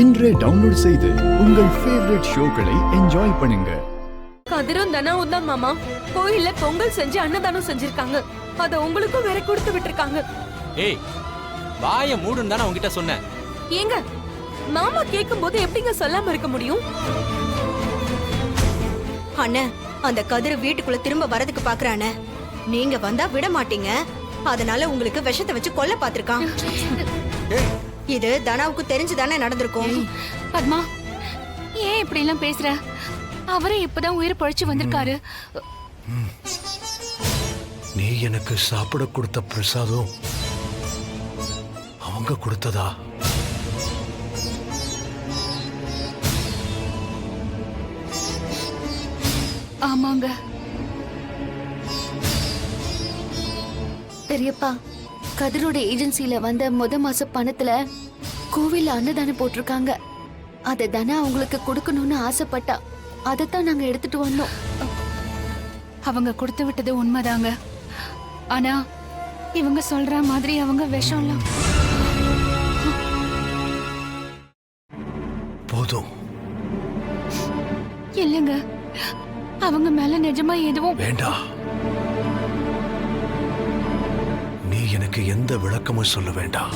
இன்றே டவுன்லோட் செய்து உங்கள் ஃபேவரட் ஷோக்களை என்ஜாய் பண்ணுங்க. கதிரும் தனாவும் தான் மாமா கோயில்ல பொங்கல் செஞ்சு அன்னதானம் செஞ்சிருக்காங்க. அத உங்களுக்கும் வேற கொடுத்து விட்டுருக்காங்க. ஏய், வாய மூடுன்னு தானே உன்கிட்ட சொன்னேன். ஏங்க மாமா கேட்கும் போது எப்படிங்க சொல்லாம இருக்க முடியும்? அண்ணே, அந்த கதிர வீட்டுக்குள்ள திரும்ப வரதுக்கு பாக்குறானே, நீங்க வந்தா விட மாட்டீங்க. அதனால உங்களுக்கு விஷத்தை வச்சு கொல்ல பாத்திருக்கான். இது தனாவுக்கு தெரிஞ்சுதானே நடந்திருக்கும். பத்மா, ஏன் இப்படி எல்லாம் பேசுற? அவரே இப்பதான் உயிர் பழிச்சு வந்திருக்காரு. நீ எனக்கு சாப்பிட கொடுத்த பிரசாதம் அவங்க கொடுத்ததா? ஆமாங்க பெரியப்பா, கதிரோட ஏஜென்சில வந்த மாச பணத்துல கோவில்ல அன்னதானம் போட்டிருக்காங்க. அதை தானே அவங்களுக்கு கொடுக்கணும்னு ஆசைப்பட்டா. அதைத்தான் நாங்க எடுத்துட்டு வந்தோம். அவங்க கொடுத்து விட்டது உண்மைதாங்க. ஆனா இவங்க சொல்ற மாதிரி அவங்க விஷம்லாம் போதும். இல்லைங்க, அவங்க மேல நிஜமா எதுவும் வேண்டாம். நீ எனக்கு எந்த விளக்கமும் சொல்ல வேண்டாம்.